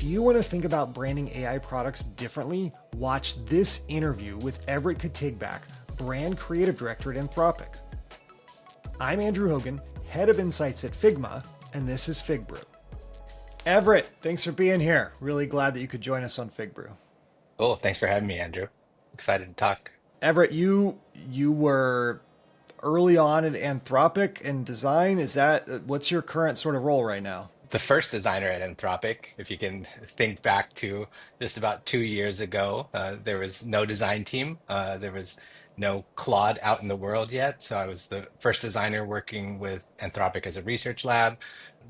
you want to think about branding AI products differently, watch this interview with Everett Katigbak, Brand Creative Director at Anthropic. I'm Andrew Hogan, Head of Insights at Figma, and this is FigBrew. Everett, thanks for being here. Really glad that you could join us on FigBrew. Cool. Thanks for having me, Andrew. Excited to talk. Everett, you were early on at Anthropic in design. Is that what's your current sort of role right now? The first designer at Anthropic, if you can think back to just about 2 years ago, there was no design team. There was no Claude out in the world yet. So I was the first designer working with Anthropic as a research lab.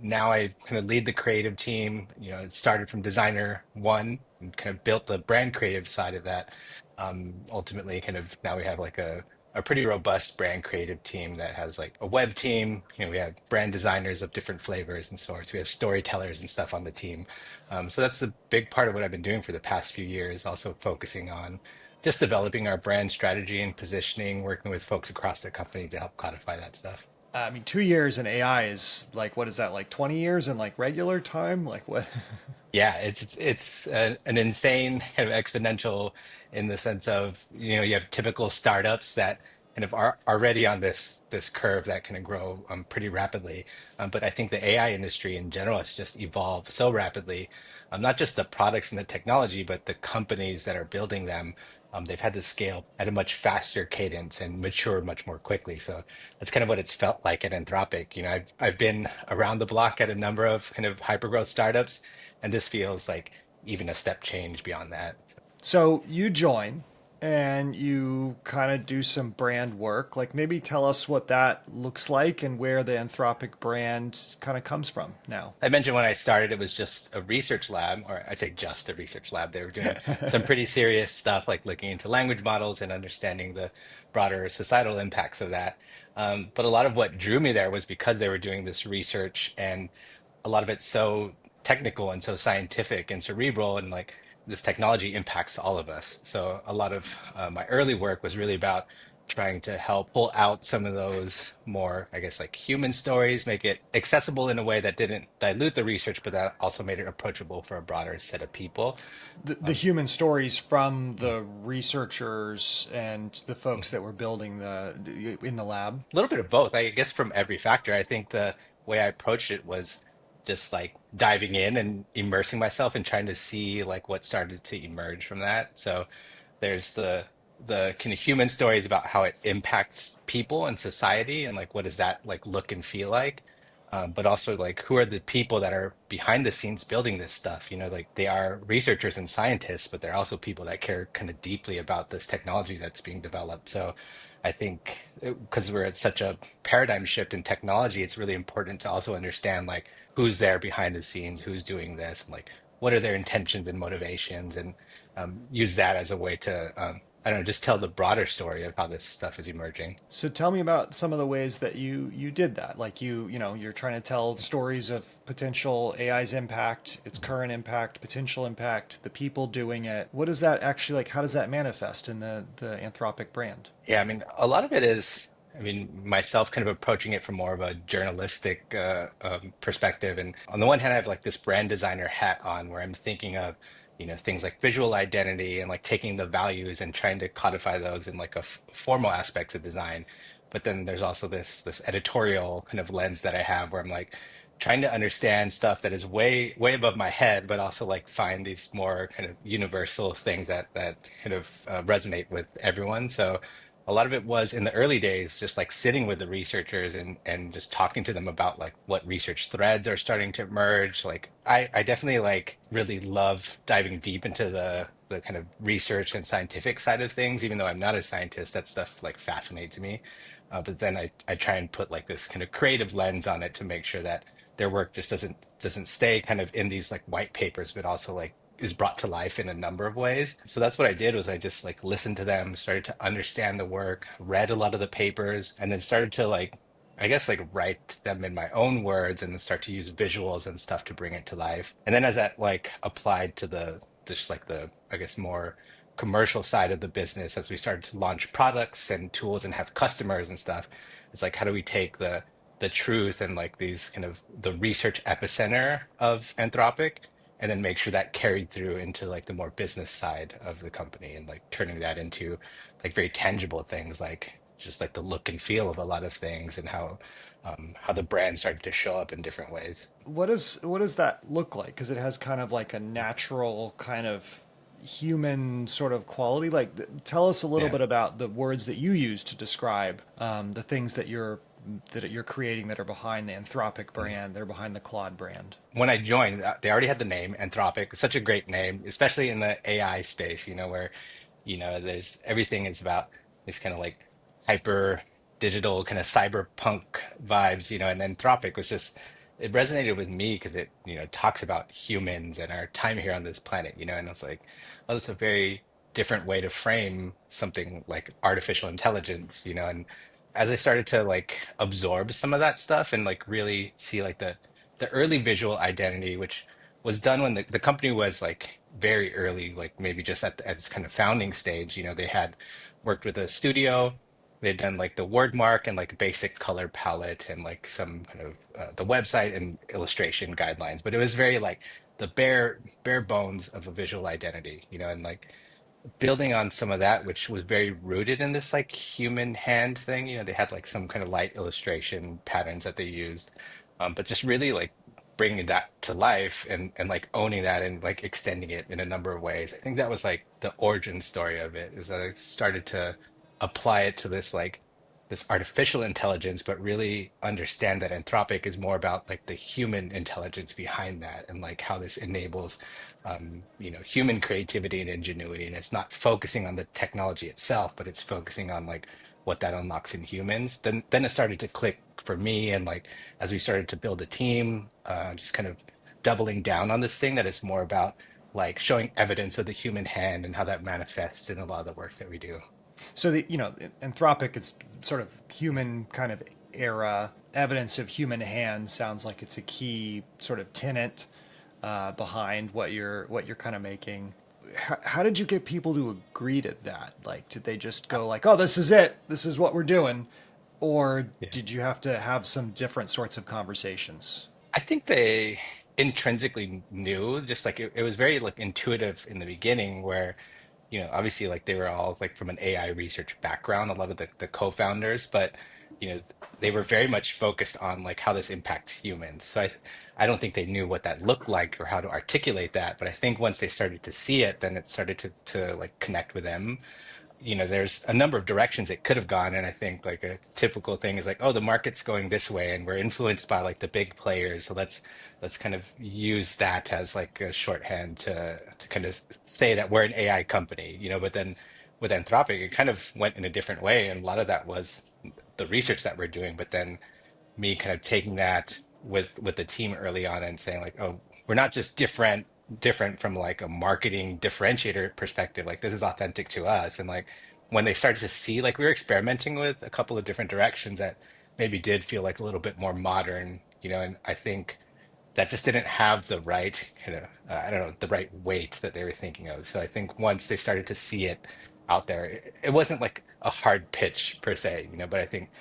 Now I kind of lead the creative team. It started from designer one and kind of built the brand creative side of that. Ultimately, kind of now we have like a pretty robust brand creative team that has like a web team. We have brand designers of different flavors and sorts. We have storytellers and stuff on the team. So that's a big part of what I've been doing for the past few years, also focusing on just developing our brand strategy and positioning, working with folks across the company to help codify that stuff. I mean, 2 years in AI is like, what is that, like 20 years in like regular time? Like what? Yeah, it's an insane kind of exponential in the sense of, you have typical startups that kind of are already on this curve that kind of grow pretty rapidly. But I think the AI industry in general has just evolved so rapidly. Not just the products and the technology, but the companies that are building them. They've had to scale at a much faster cadence and mature much more quickly. So that's kind of what it's felt like at Anthropic. I've been around the block at a number of kind of hypergrowth startups, and this feels like even a step change beyond that. So you join and you kind of do some brand work. Like maybe tell us what that looks like and where the Anthropic brand kind of comes from now. I mentioned when I started, it was just a research lab, or I say just a research lab. They were doing some pretty serious stuff, like looking into language models and understanding the broader societal impacts of that. But a lot of what drew me there was because they were doing this research, and a lot of it's so technical and so scientific and cerebral, and like this technology impacts all of us. So a lot of my early work was really about trying to help pull out some of those more, I guess, like human stories, make it accessible in a way that didn't dilute the research, but that also made it approachable for a broader set of people. The Um, human stories from the researchers and the folks that were building the in the lab. a little bit of both, I guess, from every factor. I think the way I approached it was just like diving in and immersing myself and trying to see like what started to emerge from that. So there's the kind of human stories about how it impacts people and society, and like what does that like look and feel like. But also like who are the people that are behind the scenes building this stuff? Like they are researchers and scientists, but they're also people that care kind of deeply about this technology that's being developed. So I think because we're at such a paradigm shift in technology, it's really important to also understand like who's there behind the scenes, who's doing this, and like what are their intentions and motivations, and use that as a way to, I don't know, just tell the broader story of how this stuff is emerging. So tell me about some of the ways that you did that. Like you're trying to tell stories of potential AI's impact, its current impact, potential impact, the people doing it. What is that actually like? How does that manifest in the Anthropic brand? Yeah, I mean, a lot of it is, I mean, myself kind of approaching it from more of a journalistic perspective. And on the one hand, I have like this brand designer hat on where I'm thinking of, things like visual identity and like taking the values and trying to codify those in like a formal aspects of design. But then there's also this editorial kind of lens that I have where I'm like trying to understand stuff that is way above my head, but also like find these more kind of universal things that kind of resonate with everyone. So a lot of it was in the early days, just like sitting with the researchers and just talking to them about like what research threads are starting to emerge. Like I definitely like really love diving deep into the kind of research and scientific side of things, even though I'm not a scientist, that stuff like fascinates me. But then I try and put like this kind of creative lens on it to make sure that their work just doesn't stay kind of in these like white papers, but also like is brought to life in a number of ways. So that's what I did was I just like listened to them, started to understand the work, read a lot of the papers, and then started to like I guess like write them in my own words and then start to use visuals and stuff to bring it to life. And then as that like applied to the just like the I guess more commercial side of the business as we started to launch products and tools and have customers and stuff, it's like how do we take the truth and like these kind of the research epicenter of Anthropic and then make sure that carried through into like the more business side of the company and like turning that into like very tangible things like just like the look and feel of a lot of things and how the brand started to show up in different ways. What does that look like? Because it has kind of like a natural kind of human sort of quality. Like, tell us a little Yeah. bit about the words that you use to describe the things that you're creating that are behind the Anthropic brand, that are behind the Claude brand. When I joined, they already had the name Anthropic, such a great name, especially in the AI space, where, there's everything is about this kind of like hyper digital kind of cyberpunk vibes, and Anthropic was just, it resonated with me because it, talks about humans and our time here on this planet, and it's like, oh, that's a very different way to frame something like artificial intelligence, and as I started to like absorb some of that stuff and like really see like the early visual identity, which was done when the company was like very early, like maybe just at its kind of founding stage. They had worked with a studio, they'd done like the word mark and like basic color palette and like some kind of the website and illustration guidelines, but it was very like the bare bones of a visual identity, and like building on some of that, which was very rooted in this like human hand thing. They had like some kind of light illustration patterns that they used, but just really like bringing that to life and like owning that and like extending it in a number of ways. I think that was like the origin story of it, is that I started to apply it to this artificial intelligence, but really understand that Anthropic is more about like the human intelligence behind that and like how this enables human creativity and ingenuity. And it's not focusing on the technology itself, but it's focusing on like what that unlocks in humans. Then it started to click for me, and like as we started to build a team, just kind of doubling down on this thing that it's more about like showing evidence of the human hand and how that manifests in a lot of the work that we do. So Anthropic is sort of human kind of era evidence of human hand sounds like it's a key sort of tenet behind what you're kind of making. How did you get people to agree to that? Like, did they just go like, "Oh, this is it. This is what we're doing," or Yeah. did you have to have some different sorts of conversations? I think they intrinsically knew, just like it was very like intuitive in the beginning, where, obviously like they were all like from an AI research background, a lot of the co-founders, but they were very much focused on like how this impacts humans. So I don't think they knew what that looked like or how to articulate that, but I think once they started to see it, then it started to like connect with them. There's a number of directions it could have gone. And I think like a typical thing is like, oh, the market's going this way and we're influenced by like the big players. So let's kind of use that as like a shorthand to kind of say that we're an AI company, but then with Anthropic, it kind of went in a different way. And a lot of that was the research that we're doing, but then me kind of taking that with the team early on and saying like, oh, we're not just different from like a marketing differentiator perspective. Like this is authentic to us. And like when they started to see, like we were experimenting with a couple of different directions that maybe did feel like a little bit more modern, and I think that just didn't have the right kind of I don't know, the right weight that they were thinking of. So I think once they started to see it out there, it wasn't like a hard pitch per se, but I think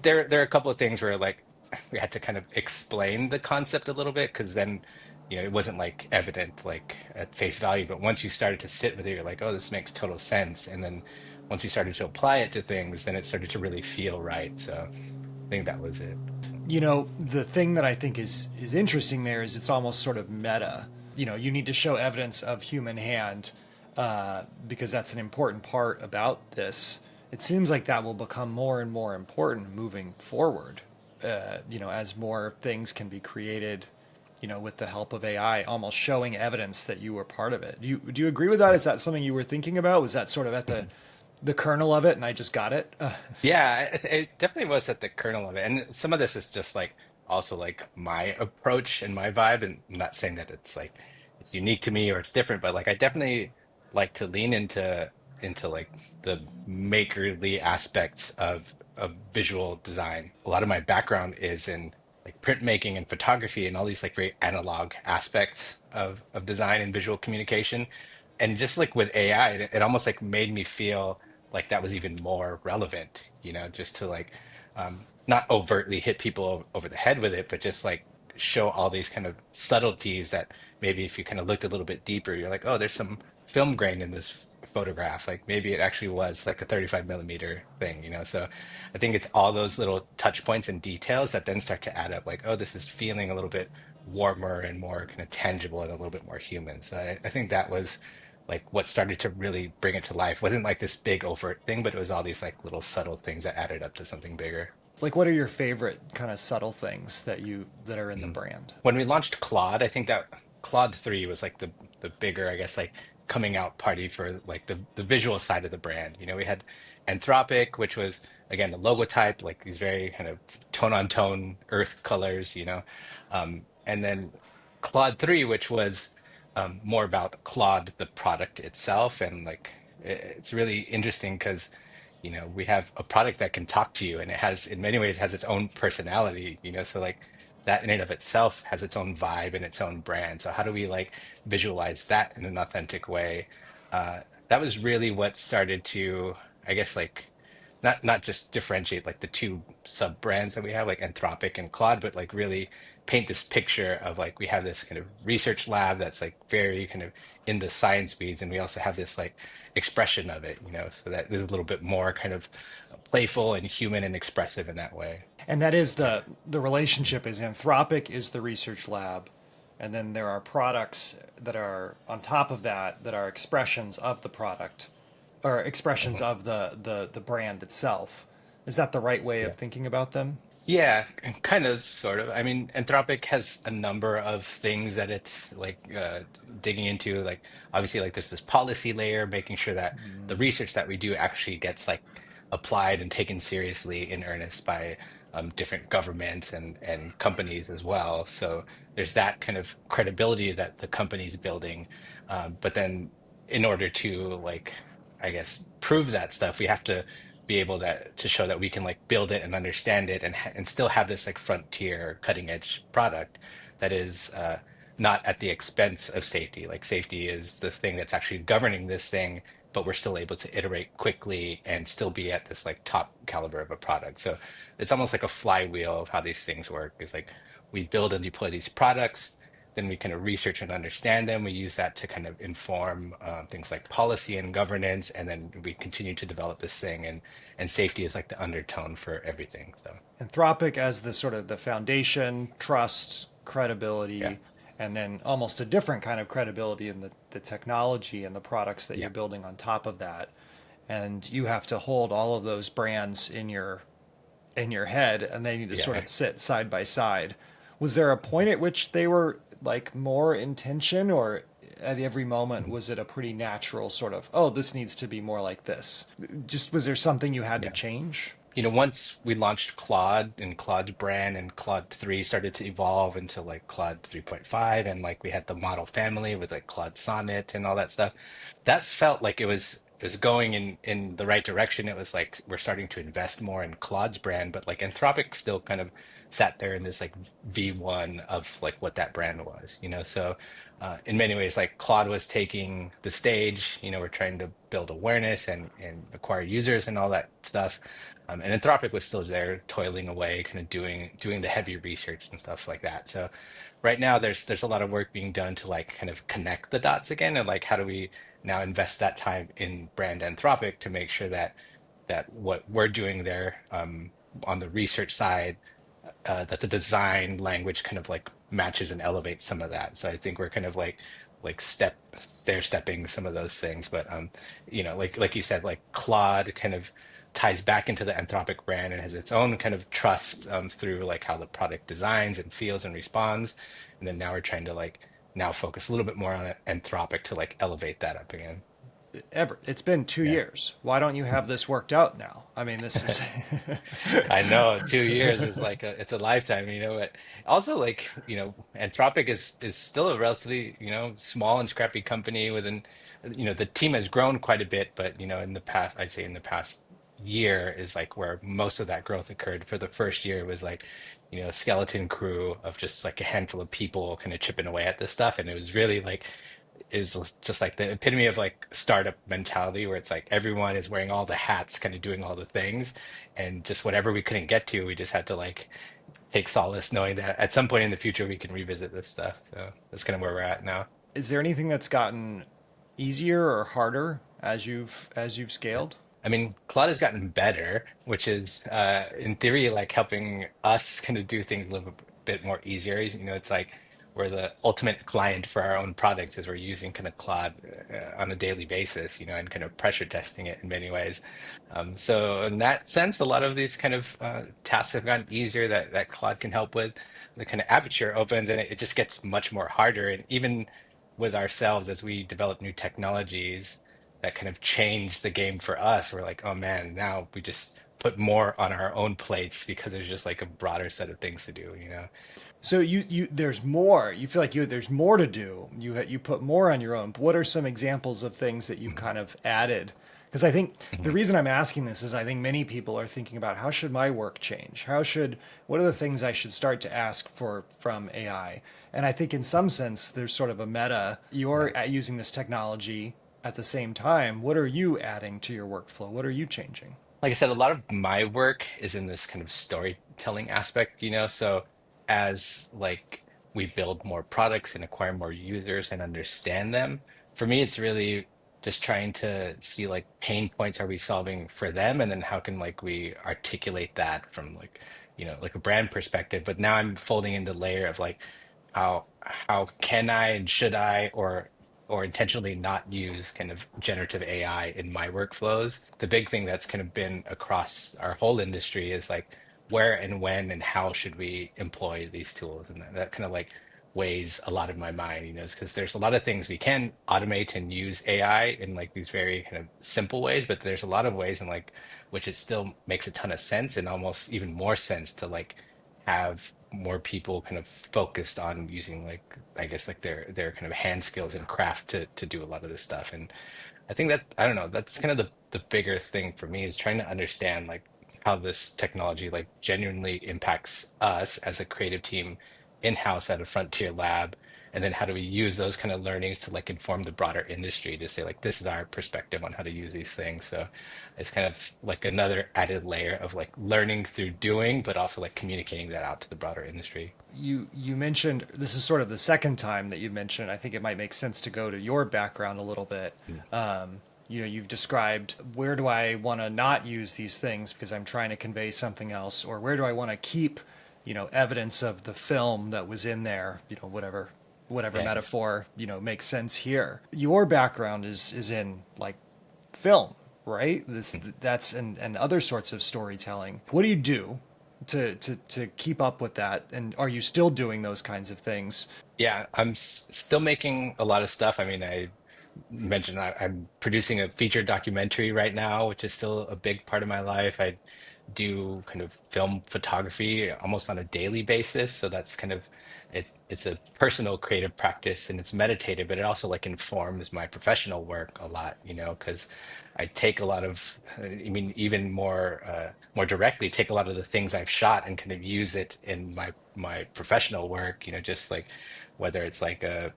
there are a couple of things where like we had to kind of explain the concept a little bit, because then it wasn't like evident like at face value, but once you started to sit with it, you're like, oh, this makes total sense. And then once we started to apply it to things, then it started to really feel right. So I think that was it. The thing that I think is interesting there is it's almost sort of meta. You need to show evidence of human hand because that's an important part about this. It seems like that will become more and more important moving forward. As more things can be created, with the help of AI, almost showing evidence that you were part of it. Do you agree with that? Is that something you were thinking about? Was that sort of at the kernel of it, and I just got it? Yeah, it definitely was at the kernel of it. And some of this is just like also like my approach and my vibe. And I'm not saying that it's like it's unique to me or it's different, but like I definitely like to lean into like the makerly aspects of visual design. A lot of my background is in like printmaking and photography and all these like very analog aspects of design and visual communication. And just like with AI, it almost like made me feel like that was even more relevant, just to like not overtly hit people over the head with it, but just like show all these kind of subtleties that maybe if you kind of looked a little bit deeper, you're like, oh, there's some film grain in this photograph. Like maybe it actually was like a 35 millimeter thing, you know? So I think it's all those little touch points and details that then start to add up, like, oh, this is feeling a little bit warmer and more kind of tangible and a little bit more human. So I think that was like what started to really bring it to life. It wasn't like this big overt thing, but it was all these like little subtle things that added up to something bigger. Like, what are your favorite kind of subtle things that are in the Mm. brand? When we launched Claude, I think that Claude 3 was like the bigger, I guess, like coming out party for like the visual side of the brand. You know, we had Anthropic, which was again the logotype, like these very kind of tone on tone earth colors, you know. And then Claude 3, which was more about Claude, the product itself. And like it's really interesting because you know we have a product that can talk to you and it has in many ways has its own personality, you know. So like that in and of itself has its own vibe and its own brand. So how do we like visualize that in an authentic way? That was really what started to, I guess, like not just differentiate like the two sub brands that we have, like Anthropic and Claude, but like really paint this picture of like we have this kind of research lab that's like very kind of in the science weeds, and we also have this like expression of it, you know, so that is a little bit more kind of playful and human and expressive in that way. And that is Yeah. the relationship is Anthropic is the research lab, and then there are products that are on top of that that are expressions of the product or expressions Mhm. of the brand itself. Is that the right way Yeah. of thinking about them? Yeah, kind of, sort of. I mean, Anthropic has a number of things that it's like digging into. Like, obviously, like there's this policy layer, making sure that the research that we do actually gets like applied and taken seriously in earnest by different governments and companies as well. So there's that kind of credibility that the company's building. But then, in order to like, I guess, prove that stuff, we have to be able that to show that we can like build it and understand it and still have this like frontier cutting edge product that is not at the expense of safety. Like safety is the thing that's actually governing this thing, but we're still able to iterate quickly and still be at this like top caliber of a product. So it's almost like a flywheel of how these things work. It's like we build and deploy these products, then we kind of research and understand them. We use that to kind of inform things like policy and governance, and then we continue to develop this thing. And safety is like the undertone for everything. So Anthropic as the sort of the foundation, trust, yeah, credibility, and then almost a different kind of credibility in the technology and the products that you're yeah, building on top of that. And you have to hold all of those brands in your head, and they need to sort yeah. of sit side by side. Was there a point at which they were like more in tension, or at every moment was it a pretty natural sort of, oh, this needs to be more like this? Just was there something you had to Yeah. change? You know, once we launched Claude and Claude's brand and Claude 3 started to evolve into like Claude 3.5, and like we had the model family with like Claude Sonnet and all that stuff, that felt like it was going in the right direction. It was like we're starting to invest more in Claude's brand, but like Anthropic still kind of sat there in this like V1 of like what that brand was, you know. So in many ways, like Claude was taking the stage, you know, we're trying to build awareness and acquire users and all that stuff. And Anthropic was still there toiling away, kind of doing the heavy research and stuff like that. So right now there's a lot of work being done to like kind of connect the dots again, and like how do we now invest that time in brand Anthropic to make sure that what we're doing there on the research side, that the design language kind of like matches and elevates some of that. So I think we're kind of like stair stepping some of those things. But you know, like you said, like Claude kind of ties back into the Anthropic brand and has its own kind of trust through like how the product designs and feels and responds. And then now we're trying to like now focus a little bit more on Anthropic to like elevate that up again. Everett, it's been two Yeah. years. Why don't you have this worked out now? I mean, this is. I know 2 years is like it's a lifetime, you know. But also, like you know, Anthropic is still a relatively small and scrappy company. Within, you know, the team has grown quite a bit, but you know, in the past, I'd say in the past year is like where most of that growth occurred. For the first year, it was like a skeleton crew of just like a handful of people kind of chipping away at this stuff, and it was really like is just like the epitome of like startup mentality where it's like everyone is wearing all the hats, kind of doing all the things, and just whatever we couldn't get to, we just had to like take solace knowing that at some point in the future we can revisit this stuff. So that's kind of where we're at now. Is there anything that's gotten easier or harder as you've scaled? I mean, Claude has gotten better, which is in theory like helping us kind of do things a little bit more easier. You know, it's like we're the ultimate client for our own products as we're using kind of Claude on a daily basis, you know, and kind of pressure testing it in many ways. So in that sense, a lot of these kind of tasks have gotten easier that Claude can help with. The kind of aperture opens and it just gets much more harder. And even with ourselves as we develop new technologies that kind of changed the game for us. We're like, oh man, now we just put more on our own plates because there's just like a broader set of things to do, you know? So you there's more. You feel like there's more to do. You put more on your own. What are some examples of things that you've kind of added? Because I think the Mhm. reason I'm asking this is I think many people are thinking about how should my work change? What are the things I should start to ask for from AI? And I think in some sense there's sort of a meta. You're using this technology at the same time. What are you adding to your workflow? What are you changing? Like I said, a lot of my work is in this kind of storytelling aspect, you know? So as like we build more products and acquire more users and understand them, for me, it's really just trying to see like pain points are we solving for them, and then how can like we articulate that from like, you know, like a brand perspective. But now I'm folding in the layer of like how can I and should I or intentionally not use kind of generative AI in my workflows. The big thing that's kind of been across our whole industry is like where and when and how should we employ these tools? And that kind of like weighs a lot of my mind, you know, because there's a lot of things we can automate and use AI in like these very kind of simple ways, but there's a lot of ways in like which it still makes a ton of sense and almost even more sense to like have more people kind of focused on using like I guess like their kind of hand skills and craft to do a lot of this stuff. And I think that I don't know, that's kind of the bigger thing for me is trying to understand like how this technology like genuinely impacts us as a creative team in-house at a frontier lab. And then how do we use those kind of learnings to like inform the broader industry to say like this is our perspective on how to use these things. So it's kind of like another added layer of like learning through doing, but also like communicating that out to the broader industry. You mentioned this is sort of the second time that you mentioned. I think it might make sense to go to your background a little bit. Mm. You've described where do I want to not use these things because I'm trying to convey something else, or where do I want to keep, evidence of the film that was in there, whatever Yeah. metaphor, makes sense here. Your background is in like film, right? That's and other sorts of storytelling. What do you do to keep up with that? And are you still doing those kinds of things? Yeah, I'm still making a lot of stuff. I mean, I mentioned I'm producing a feature documentary right now, which is still a big part of my life. I do kind of film photography almost on a daily basis. So that's kind of it's a personal creative practice and it's meditative, but it also like informs my professional work a lot, you know, because I take a lot of, I mean, even more directly, take a lot of the things I've shot and kind of use it in my professional work, you know, just like whether it's like a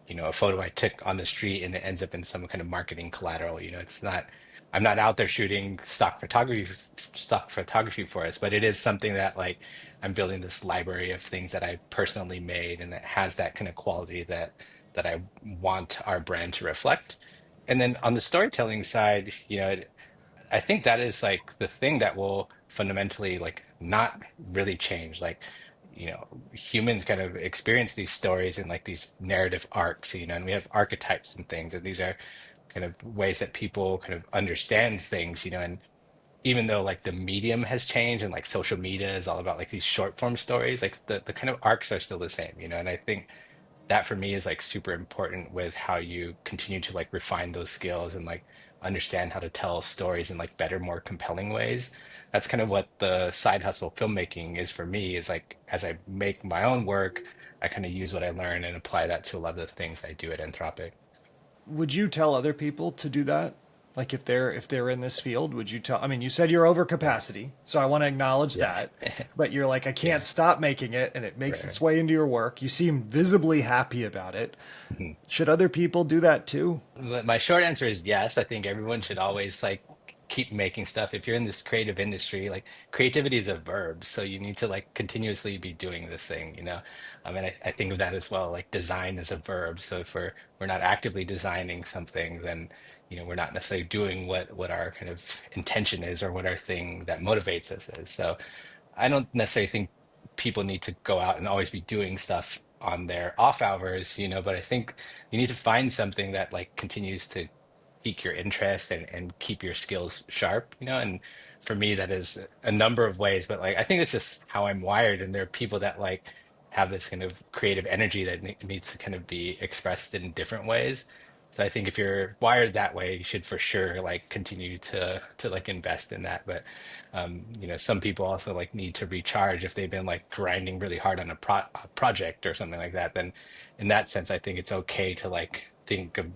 a photo I took on the street and it ends up in some kind of marketing collateral. You know, it's not, I'm not out there shooting stock photography for us, but it is something that like I'm building this library of things that I personally made and that has that kind of quality that I want our brand to reflect. And then on the storytelling side, you know, I think that is like the thing that will fundamentally like not really change. Like, you know, humans kind of experience these stories in like these narrative arcs, you know, and we have archetypes and things, and these are kind of ways that people kind of understand things, you know, and even though like the medium has changed and like social media is all about like these short form stories, like the kind of arcs are still the same, you know, and I think that for me is like super important with how you continue to like refine those skills and like understand how to tell stories in like better, more compelling ways. That's kind of what the side hustle filmmaking is for me, is like as I make my own work, I kind of use what I learn and apply that to a lot of the things I do at Anthropic. Would you tell other people to do that? Like if they're in this field, would you tell? I mean, you said you're over capacity, so I want to acknowledge Yeah. that. But you're like, I can't Yeah. stop making it, and it makes Right. its way into your work. You seem visibly happy about it. Mhm. Should other people do that too? My short answer is yes. I think everyone should always like keep making stuff. If you're in this creative industry, like creativity is a verb, so you need to like continuously be doing this thing, you know. I mean, I think of that as well. Like design is a verb, so if we're not actively designing something, then we're not necessarily doing what our kind of intention is or what our thing that motivates us is. So I don't necessarily think people need to go out and always be doing stuff on their off hours, but I think you need to find something that like continues to pique your interest and keep your skills sharp, and for me that is a number of ways, but like I think it's just how I'm wired, and there are people that like have this kind of creative energy that needs to kind of be expressed in different ways. So I think if you're wired that way, you should for sure like continue to like invest in that. But some people also like need to recharge if they've been like grinding really hard on a project or something like that. Then in that sense, I think it's okay to like think of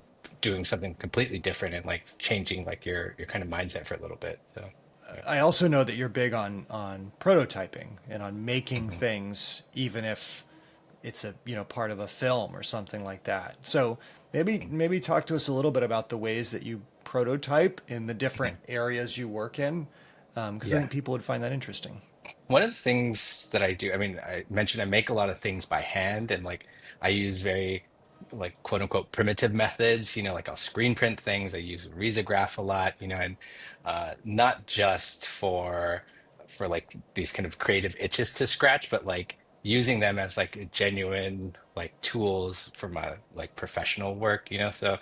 doing something completely different and like changing like your kind of mindset for a little bit. So yeah. I also know that you're big on prototyping and on making Mhm. things, even if it's a part of a film or something like that. So maybe talk to us a little bit about the ways that you prototype in the different Mhm. areas you work in, because I Yeah. think people would find that interesting. One of the things that I do, I mean, I mentioned I make a lot of things by hand, and like I use very like quote unquote primitive methods, like I'll screen print things. I use risograph a lot, and not just for like these kind of creative itches to scratch, but like using them as like genuine like tools for my like professional work, so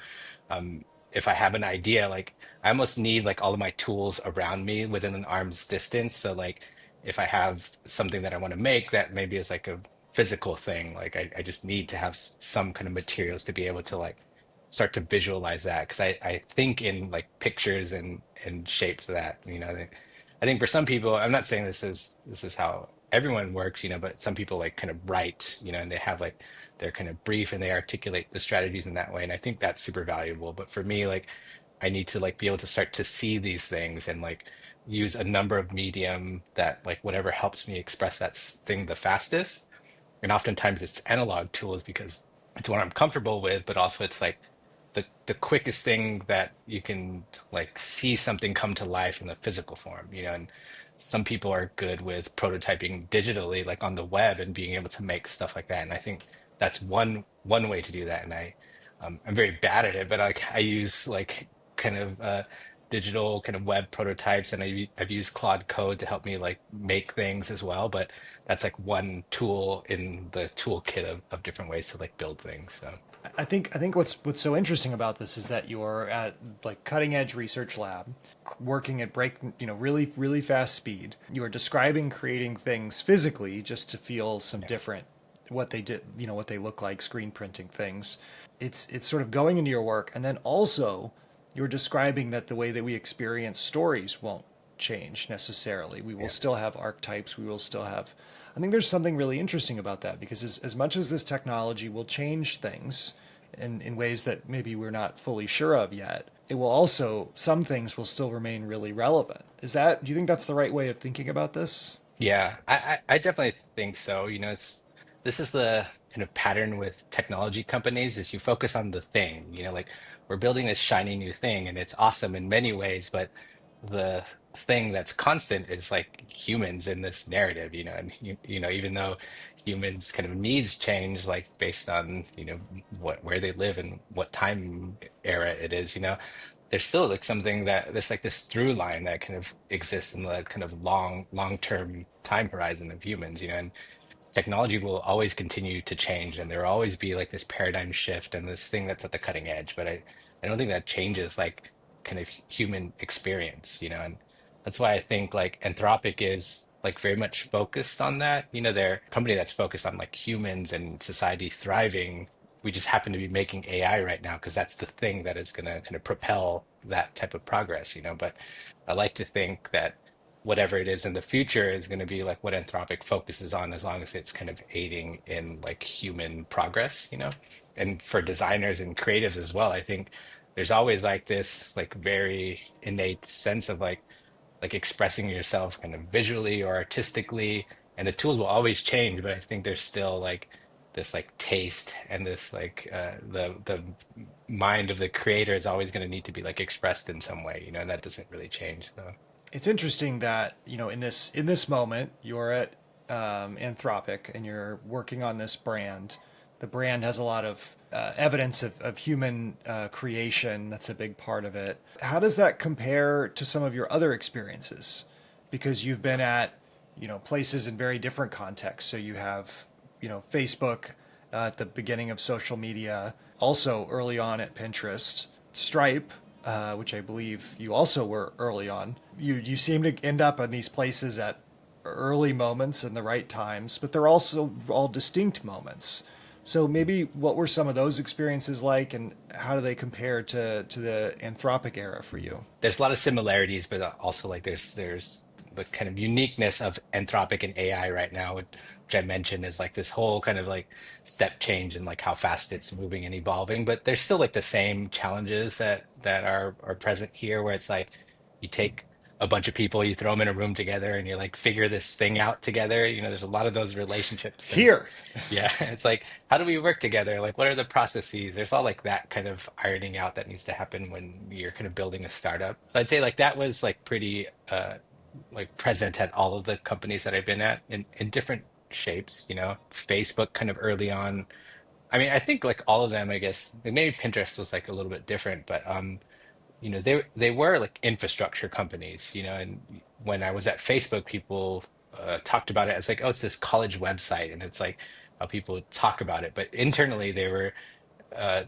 if I have an idea, like I almost need like all of my tools around me within an arm's distance. So like if I have something that I want to make that maybe is like a physical thing, like I just need to have some kind of materials to be able to like start to visualize that. Because I think in like pictures and shapes that, I think for some people, I'm not saying this is how everyone works, but some people like kind of write, and they have like they're kind of brief and they articulate the strategies in that way. And I think that's super valuable. But for me, like I need to like be able to start to see these things and like use a number of medium that like whatever helps me express that thing the fastest. And oftentimes it's analog tools because it's what I'm comfortable with, but also it's like the quickest thing that you can like see something come to life in the physical form, and some people are good with prototyping digitally, like on the web and being able to make stuff like that. And I think that's one way to do that. And I'm very bad at it, but like I use like kind of digital kind of web prototypes, and I've used Claude Code to help me like make things as well. But that's like one tool in the toolkit of different ways to like build things. So I think what's so interesting about this is that you're at like cutting edge research lab, working at really fast speed. You are describing creating things physically just to feel some yeah, different what they did, what they look like, screen printing things. It's sort of going into your work, and then also you're describing that the way that we experience stories won't change necessarily. We will yeah, still have archetypes. We will still have. I think there's something really interesting about that because as much as this technology will change things in ways that maybe we're not fully sure of yet, it will also, some things will still remain really relevant. Do you think that's the right way of thinking about this? yeah. I definitely think so. This is the kind of pattern with technology companies is you focus on the thing, like we're building this shiny new thing and it's awesome in many ways, but the thing that's constant is like humans in this narrative, and even though humans kind of needs change like based on, where they live and what time era it is, there's still like something that there's like this through line that kind of exists in the kind of long-term time horizon of humans, and technology will always continue to change and there will always be like this paradigm shift and this thing that's at the cutting edge. But I don't think that changes like kind of human experience, and that's why I think like Anthropic is like very much focused on that. They're a company that's focused on like humans and society thriving. We just happen to be making AI right now because that's the thing that is going to kind of propel that type of progress, but I like to think that whatever it is in the future is going to be like what Anthropic focuses on as long as it's kind of aiding in like human progress, And for designers and creatives as well, I think there's always like this like very innate sense of like expressing yourself kind of visually or artistically, and the tools will always change, but I think there's still like this like taste and this like the mind of the creator is always going to need to be like expressed in some way, and that doesn't really change. So It's interesting that in this moment you're at Anthropic and you're working on this brand. The brand has a lot of evidence of human creation. That's a big part of it. How does that compare to some of your other experiences? Because you've been at places in very different contexts. So you have Facebook at the beginning of social media, also early on at Pinterest, Stripe, which I believe you also were early on. You seem to end up in these places at early moments in the right times, but they're also all distinct moments. So maybe what were some of those experiences like, and how do they compare to the Anthropic era for you? there's a lot of similarities, but also like there's the kind of uniqueness of Anthropic and AI right now, which I mentioned is like this whole kind of like step change in like how fast it's moving and evolving. But there's still like the same challenges that are present here, where it's like you take a bunch of people, you throw them in a room together, and you like figure this thing out together. There's a lot of those relationships, and Here. yeah, it's like, how do we work together? Like, what are the processes? There's all like that kind of ironing out that needs to happen when you're kind of building a startup. So I'd say like that was like pretty like present at all of the companies that I've been at in different shapes, Facebook kind of early on. I mean, I think like all of them, I guess, like maybe Pinterest was like a little bit different, but they were like infrastructure companies, and when I was at Facebook, people talked about it as like, oh, it's this college website, and it's like how people talk about it. But internally, they were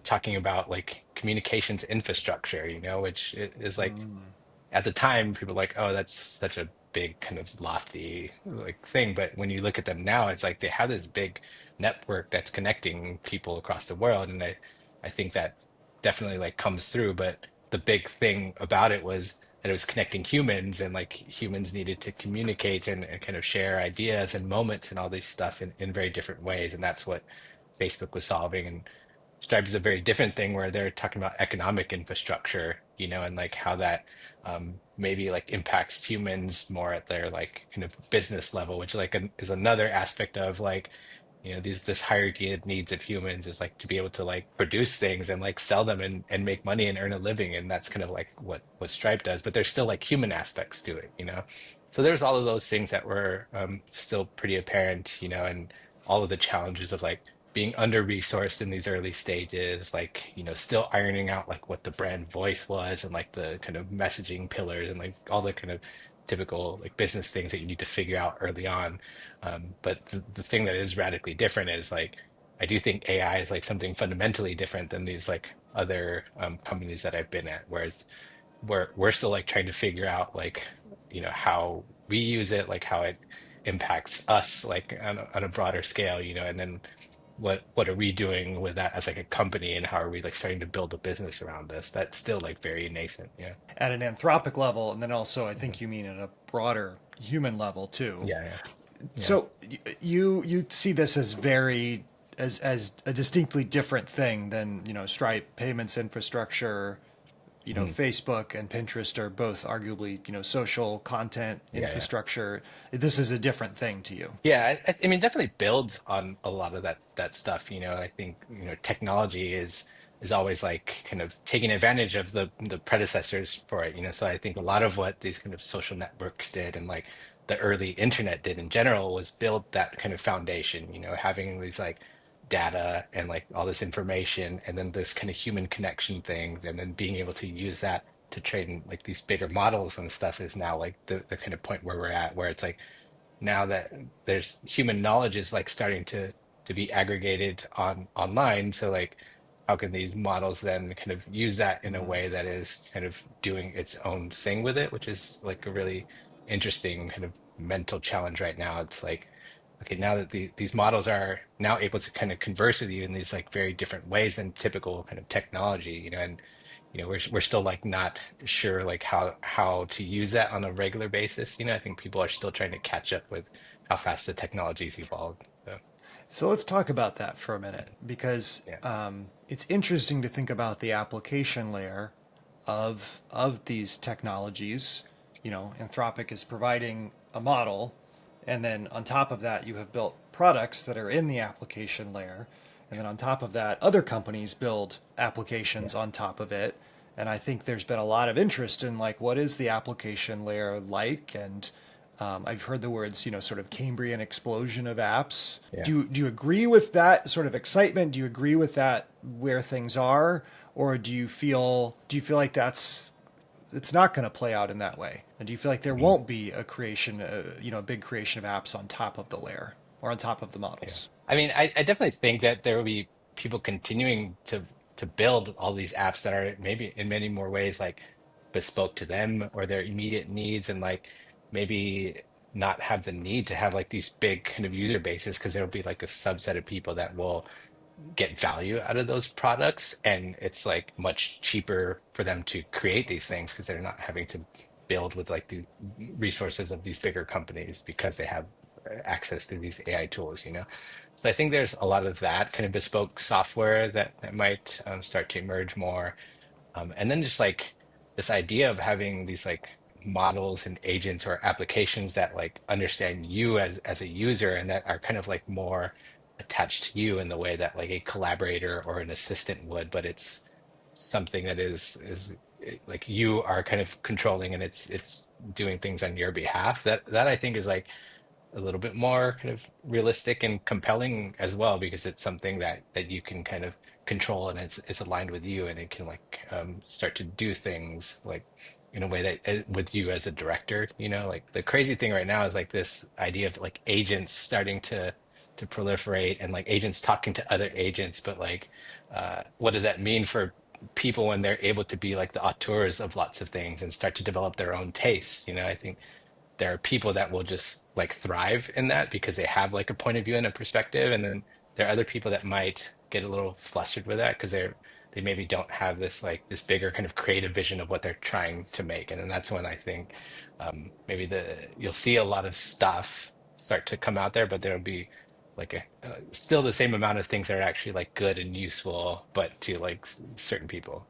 talking about like communications infrastructure, which is like Mm. at the time people were like, oh, that's such a big kind of lofty like thing. But when you look at them now, it's like they have this big network that's connecting people across the world. And I think that definitely like comes through. But the big thing about it was that it was connecting humans, and like humans needed to communicate and kind of share ideas and moments and all this stuff in very different ways. And that's what Facebook was solving. And Stripe is a very different thing, where they're talking about economic infrastructure, and like how that maybe like impacts humans more at their like kind of business level, which like is another aspect of like, this hierarchy of needs of humans is like to be able to like produce things and like sell them and make money and earn a living. And that's kind of like what Stripe does, but there's still like human aspects to it. So there's all of those things that were still pretty apparent, and all of the challenges of like being under resourced in these early stages, like, still ironing out like what the brand voice was and like the kind of messaging pillars and like all the kind of typical like business things that you need to figure out early on. But the thing that is radically different is like, I do think AI is like something fundamentally different than these like other companies that I've been at, whereas we're still like trying to figure out like, how we use it, like how it impacts us like on a broader scale, and then what are we doing with that as like a company, and how are we like starting to build a business around this that's still like very nascent. Yeah. At an anthropic level, and then also I Mhm. think you mean at a broader human level too. Yeah, yeah, yeah. So you see this as very as a distinctly different thing than Stripe payments infrastructure. Mhm. Facebook and Pinterest are both arguably social content Yeah, yeah. infrastructure. This is a different thing to you. Yeah, I mean, definitely builds on a lot of that stuff. I think technology is always like kind of taking advantage of the predecessors for it. So I think a lot of what these kind of social networks did, and like the early internet did in general, was build that kind of foundation. Having these like data and like all this information, and then this kind of human connection thing, and then being able to use that to train like these bigger models and stuff is now like the kind of point where we're at, where it's like now that there's human knowledge is like starting to be aggregated online. So like, how can these models then kind of use that in a Mm. way that is kind of doing its own thing with it, which is like a really interesting kind of mental challenge right now. It's like, okay, now that these models are now able to kind of converse with you in these like very different ways than typical kind of technology, and we're still like not sure like how to use that on a regular basis. I think people are still trying to catch up with how fast the technology's evolved. So So let's talk about that for a minute because yeah. it's interesting to think about the application layer of these technologies. Anthropic is providing a model, And then on top of that, you have built products that are in the application layer. And then on top of that, other companies build applications Yeah. on top of it. And I think there's been a lot of interest in like, what is the application layer like? And I've heard the words, sort of Cambrian explosion of apps. Yeah. Do you agree with that sort of excitement? Do you agree with that where things are, or do you feel like it's not going to play out in that way? And do you feel like there Mhm. won't be a creation, a big creation of apps on top of the layer or on top of the Yeah. models? I mean, I definitely think that there will be people continuing to build all these apps that are maybe in many more ways like bespoke to them or their immediate needs, and like maybe not have the need to have like these big kind of user bases, because there'll be like a subset of people that will get value out of those products, and it's like much cheaper for them to create these things because they're not having to build with like the resources of these bigger companies because they have access to these AI tools, you know. So I think there's a lot of that kind of bespoke software that might start to emerge more. And then just like this idea of having these like models and agents or applications that like understand you as a user, and that are kind of like more attached to you in the way that like a collaborator or an assistant would, but it's something that like you are kind of controlling, and it's doing things on your behalf. That I think is like a little bit more kind of realistic and compelling as well, because it's something that you can kind of control, and it's aligned with you, and it can like start to do things like in a way that with you as a director, you know. Like the crazy thing right now is like this idea of like agents starting to proliferate, and like agents talking to other agents, but like what does that mean for people when they're able to be like the auteurs of lots of things and start to develop their own tastes, you know? I think there are people that will just like thrive in that because they have like a point of view and a perspective, and then there are other people that might get a little flustered with that because they maybe don't have this like this bigger kind of creative vision of what they're trying to make. And then that's when I think maybe you'll see a lot of stuff start to come out there, but there'll be like still the same amount of things that are actually like good and useful, but to like certain people.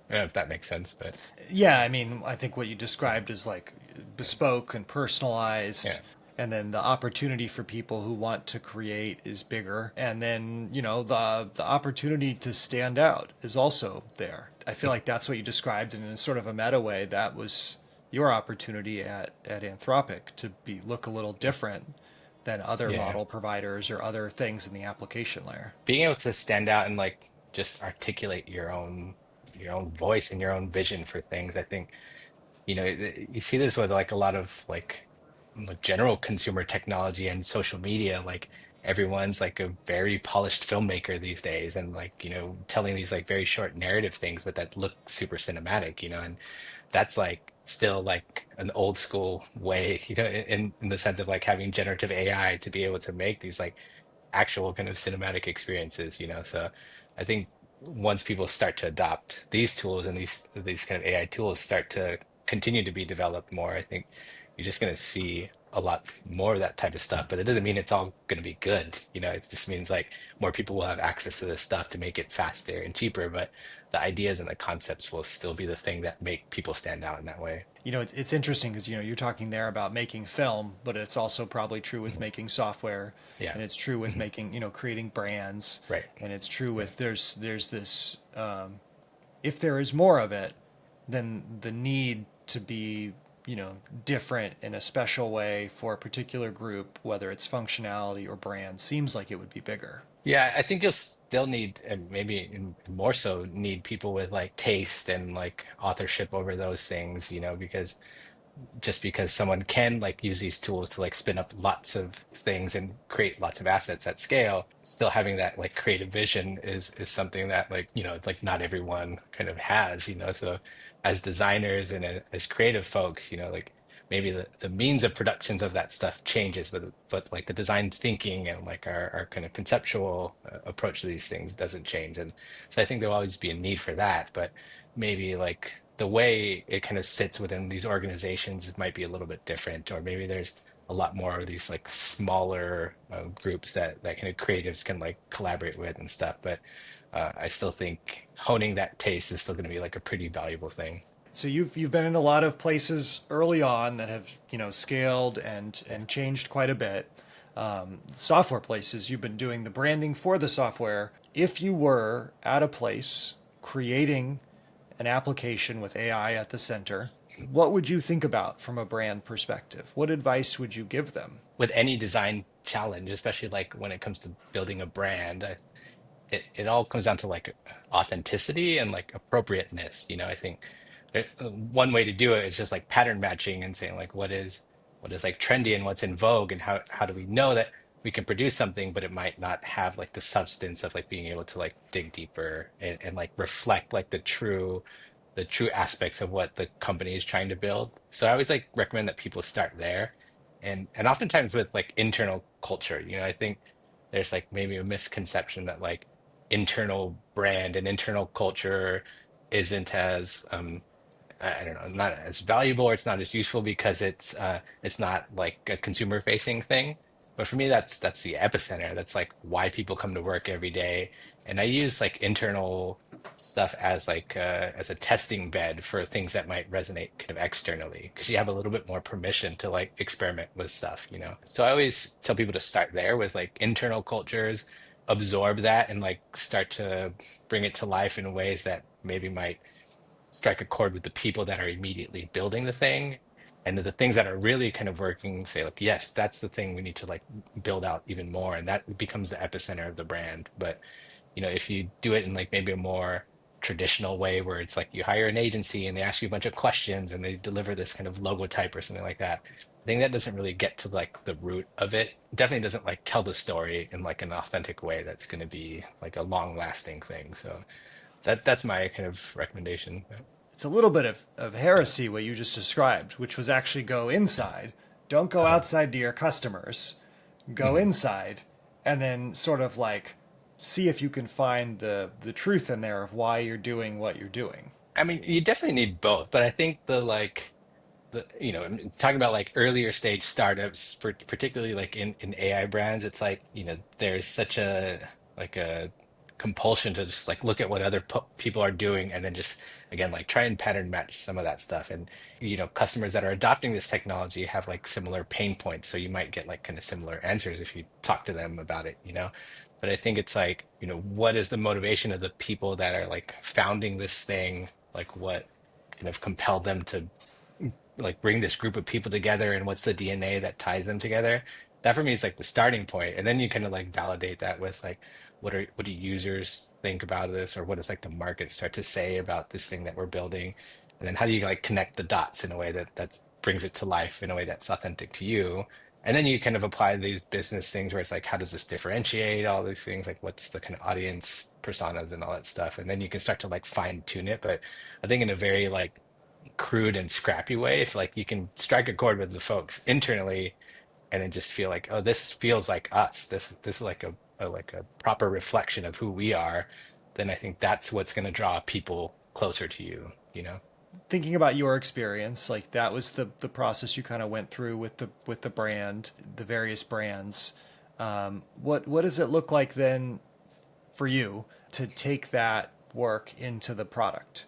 I don't know if that makes sense, but Yeah, I mean, I think what you described is like bespoke and yeah. personalized. And then the opportunity for people who want to create is bigger. And then, the opportunity to stand out is also there. I feel like that's what you described, and in sort of a meta way, that was your opportunity at Anthropic to look a little different than other Yeah. model providers or other things in the application layer. Being able to stand out and like just articulate your own voice and your own vision for things. I think, you know, you see this with like a lot of like general consumer technology and social media. Like everyone's like a very polished filmmaker these days, and like, you know, telling these like very short narrative things but that look super cinematic, you know. And that's like still like an old school way, you know, in the sense of like having generative AI to be able to make these like actual kind of cinematic experiences, you know. So I think once people start to adopt these tools, and these kind of AI tools start to continue to be developed more, I think you're just going to see a lot more of that type of stuff. But it doesn't mean it's all going to be good, you know. It just means like more people will have access to this stuff to make it faster and cheaper, but the ideas and the concepts will still be the thing that make people stand out in that way. It's interesting because you're talking there about making film, but it's also probably true with Mhm. making software, Yeah. and it's true with Mhm. making creating brands, Right. and it's true Yeah. with there's this if there is more of it, then the need to be different in a special way for a particular group, whether it's functionality or brand, seems like it would be bigger. Yeah, I think you'll still need, and maybe more so, need people with like taste and like authorship over those things, you know, because just because someone can like use these tools to like spin up lots of things and create lots of assets at scale, still having that like creative vision is something that like, you know, like not everyone kind of has, you know. So as designers and as creative folks, you know, like maybe the means of productions of that stuff changes, but like the design thinking and like our kind of conceptual approach to these things doesn't change. And so I think there'll always be a need for that, but maybe like the way it kind of sits within these organizations might be a little bit different, or maybe there's a lot more of these like smaller groups that kind of creatives can like collaborate with and stuff. But I still think honing that taste is still going to be like a pretty valuable thing. So you've been in a lot of places early on that have scaled and changed quite a bit. Software places, you've been doing the branding for the software. If you were at a place creating an application with AI at the center, what would you think about from a brand perspective? What advice would you give them? With any design challenge, especially like when it comes to building a brand, it all comes down to like authenticity and like appropriateness. I think one way to do it is just like pattern matching and saying like what is like trendy and what's in vogue, and how do we know that we can produce something, but it might not have like the substance of like being able to like dig deeper and like reflect like the true aspects of what the company is trying to build. So I always like recommend that people start there, and oftentimes with like internal culture. I think there's like maybe a misconception that like internal brand and internal culture isn't as I don't know, not as valuable, or it's not as useful because it's not like a consumer facing thing. But for me, that's the epicenter. That's like why people come to work every day. And I use like internal stuff as like as a testing bed for things that might resonate kind of externally, because you have a little bit more permission to like experiment with stuff. So I always tell people to start there with like internal cultures, absorb that, and like start to bring it to life in ways that maybe might strike a chord with the people that are immediately building the thing. And the things that are really kind of working, say like, yes, that's the thing we need to like build out even more. And that becomes the epicenter of the brand. But if you do it in like maybe a more traditional way, where it's like you hire an agency and they ask you a bunch of questions and they deliver this kind of logo type or something like that, I think that doesn't really get to like the root of it. Definitely doesn't like tell the story in like an authentic way that's going to be like a long lasting thing. So that's my kind of recommendation. It's a little bit of heresy what you just described, which was actually go inside. Don't go Uh, outside to your customers. Go mhm. inside and then sort of like see if you can find the truth in there of why you're doing what you're doing. I mean, you definitely need both, but I think I'm talking about like earlier stage startups, particularly like in AI brands, it's like, there's such a compulsion to just like look at what other people are doing, and then just again like try and pattern match some of that stuff. And customers that are adopting this technology have like similar pain points, so you might get like kind of similar answers if you talk to them about it. But I think it's like, what is the motivation of the people that are like founding this thing? Like what kind of compelled them to like bring this group of people together, and what's the DNA that ties them together? That for me is like the starting point. And then you kind of like validate that with like what do users think about this, or what does like the market start to say about this thing that we're building? And then how do you like connect the dots in a way that brings it to life in a way that's authentic to you? And then you kind of apply these business things where it's like, how does this differentiate all these things? Like, what's the kind of audience personas and all that stuff? And then you can start to like fine tune it. But I think in a very like crude and scrappy way, if like you can strike a chord with the folks internally, and then just feel like, oh, this feels like us. This is like a proper reflection of who we are. Then I think that's what's going to draw people closer to you. Thinking about your experience, like that was the process you kind of went through with the brand, the various brands. What does it look like then for you to take that work into the product?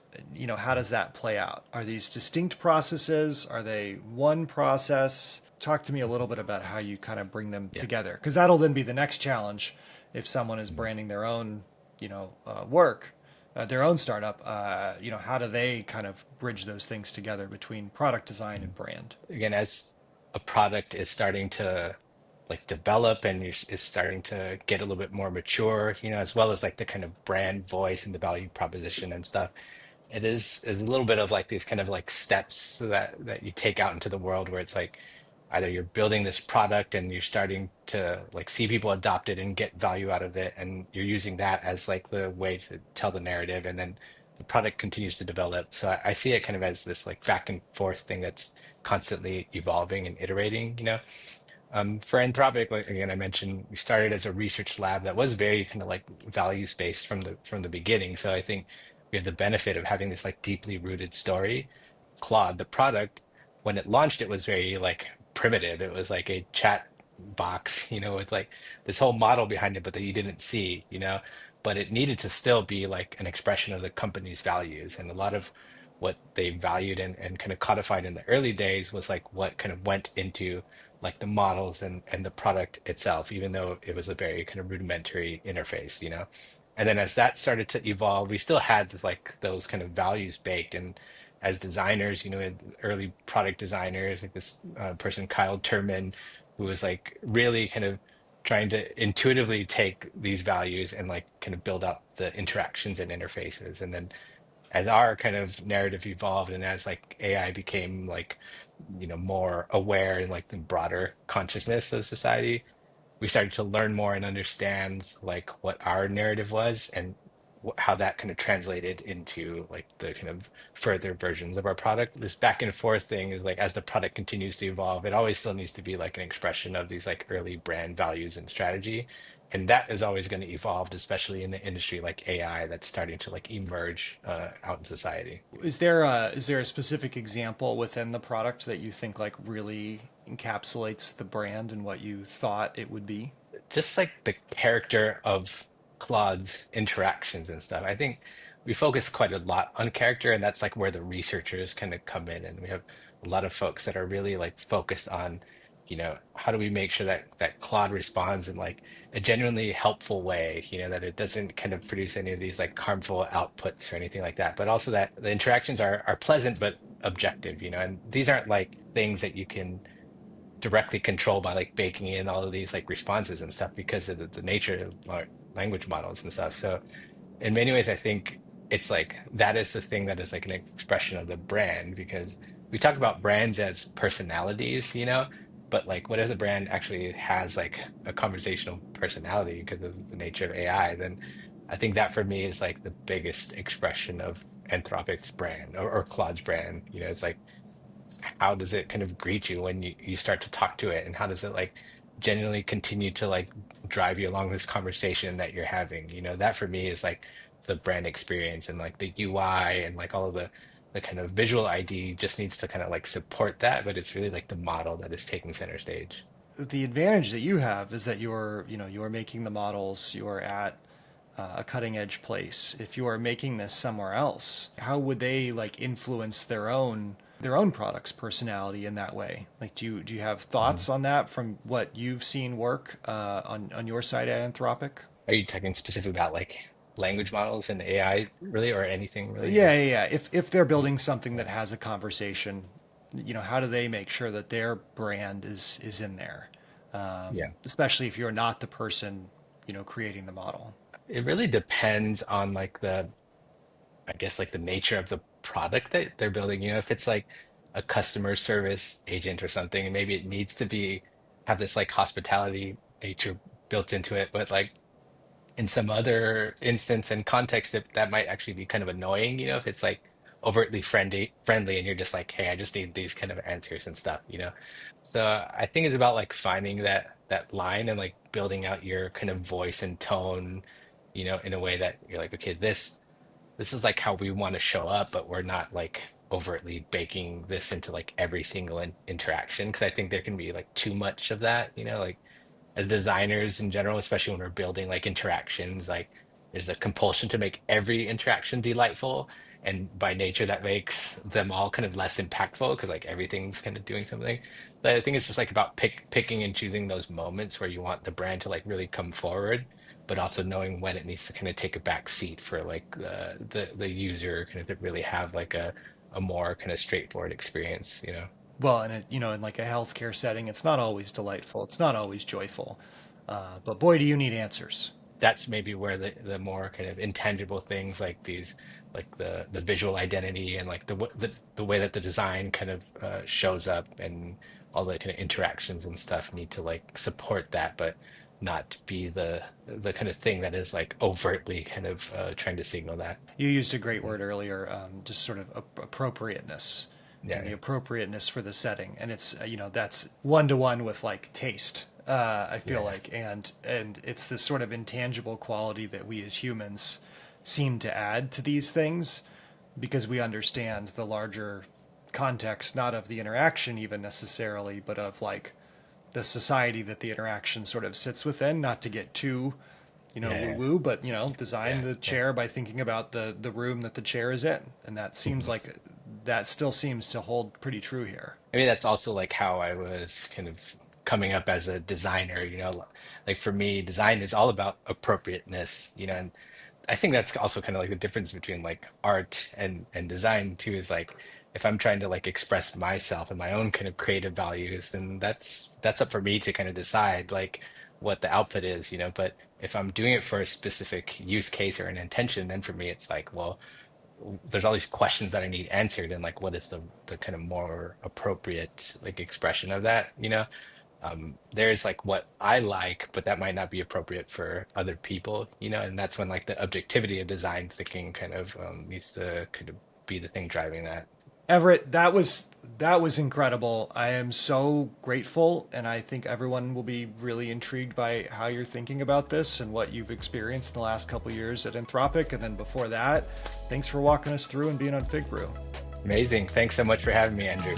How does that play out? Are these distinct processes? Are they one process? Talk to me a little bit about how you kind of bring them Yeah. together, because that'll then be the next challenge if someone is Mhm. branding their own, work, their own startup. How do they kind of bridge those things together between product design and brand? Again, as a product is starting to like develop and is starting to get a little bit more mature, as well as like the kind of brand voice and the value proposition and stuff, it is a little bit of like these kind of like steps that you take out into the world, where it's like either you're building this product and you're starting to like see people adopt it and get value out of it, and you're using that as like the way to tell the narrative, and then the product continues to develop. So I see it kind of as this like back and forth thing that's constantly evolving and iterating. For Anthropic, like again, I mentioned we started as a research lab that was very kind of like values based from the beginning. So I think we had the benefit of having this like deeply rooted story. Claude, the product, when it launched, it was very like primitive. It was like a chat box, with like this whole model behind it, but that you didn't see. But it needed to still be like an expression of the company's values. And a lot of what they valued and kind of codified in the early days was like what kind of went into like the models and the product itself, even though it was a very kind of rudimentary interface, you know. And then as that started to evolve, we still had like those kind of values baked. And as designers, you know, early product designers, like this person, Kyle Turman, who was like really kind of trying to intuitively take these values and like kind of build out the interactions and interfaces. And then as our kind of narrative evolved and as like AI became like, you know, more aware in like the broader consciousness of society, we started to learn more and understand like what our narrative was and how that kind of translated into like the kind of further versions of our product. This back and forth thing is like as the product continues to evolve, it always still needs to be like an expression of these like early brand values and strategy. And that is always going to evolve, especially in the industry like AI that's starting to like emerge out in society. Is there a specific example within the product that you think like really encapsulates the brand and what you thought it would be? Just like the character of Claude's interactions and stuff. I think we focus quite a lot on character, and that's like where the researchers kind of come in. And we have a lot of folks that are really like focused on, you know, how do we make sure that Claude responds in like a genuinely helpful way, you know, that it doesn't kind of produce any of these like harmful outputs or anything like that, but also that the interactions are pleasant but objective, you know, and these aren't like things that you can directly controlled by like baking in all of these like responses and stuff because of the nature of our language models and stuff. So in many ways, I think it's like that is the thing that is like an expression of the brand because we talk about brands as personalities, you know, but like what if the brand actually has like a conversational personality because of the nature of AI, then I think that for me is like the biggest expression of Anthropic's brand or Claude's brand. You know, it's like how does it kind of greet you when you start to talk to it and how does it like genuinely continue to like drive you along this conversation that you're having, you know, that for me is like the brand experience and like the UI and like all of the kind of visual ID just needs to kind of like support that, but it's really like the model that is taking center stage. The advantage that you have is that you're making the models, you're at a cutting edge place. If you are making this somewhere else, how would they like influence their own product's personality in that way? Like, do you have Mhm. thoughts on that from what you've seen work on your side at Anthropic? Are you talking specific about like language models and AI really or anything really Yeah, or yeah, yeah. If they're Ye- building something that yeah. has a conversation, how do they make sure that their brand is in there? Yeah. Especially if you're not the person, creating the model. It really depends on like the I guess like the nature of the product that they're building. You know, if it's like a customer service agent or something, and maybe it needs to be have this like hospitality nature built into it, but like in some other instance and context, that might actually be kind of annoying, you know, if it's like overtly friendly and you're just like, hey, I just need these kind of answers and stuff, you know. So I think it's about like finding that line and like building out your kind of voice and tone, you know, in a way that you're like, okay, this is like how we want to show up, but we're not like overtly baking this into like every single interaction because I think there can be like too much of that, you know, like as designers in general, especially when we're building like interactions, like there's a compulsion to make every interaction delightful. And by nature, that makes them all kind of less impactful because like everything's kind of doing something. But I think it's just like about picking and choosing those moments where you want the brand to like really come forward, but also knowing when it needs to kind of take a back seat for like the user kind of to really have like a more kind of straightforward experience, you know. Well, and in like a healthcare setting, it's not always delightful. It's not always joyful. But boy, do you need answers. That's maybe where the more kind of intangible things like these like the visual identity and like the way that the design kind of shows up and all the kind of interactions and stuff need to like support that but not be the kind of thing that is like overtly kind of trying to signal that. You used a great Yeah, word earlier, just sort of appropriateness and the yeah, appropriateness for the setting, and it's that's one to one with like taste. I feel yeah, like, and it's this sort of intangible quality that we as humans seem to add to these things because we understand the larger context, not of the interaction even necessarily, but of like the society that the interaction sort of sits within. Not to get too Yeah, woo-woo, but design yeah, the yeah. chair by thinking about the room that the chair is in. And that seems Mhm. like that still seems to hold pretty true here. Maybe that's also like how I was kind of coming up as a designer, like for me, design is all about appropriateness, and I think that's also kind of like the difference between like art and design too, is like if I'm trying to like express myself and my own kind of creative values, then that's up for me to kind of decide like what the output is, but if I'm doing it for a specific use case or an intention, then for me it's like, well, there's all these questions that I need answered, and like what is the kind of more appropriate like expression of that, there's like what I like, but that might not be appropriate for other people, and that's when like the objectivity of design thinking kind of needs to kind of be the thing driving that. Everett, that was incredible. I am so grateful, and I think everyone will be really intrigued by how you're thinking about this and what you've experienced in the last couple years at Anthropic, and then before that. Thanks for walking us through and being on FigBrew. Amazing. Thanks so much for having me, Andrew.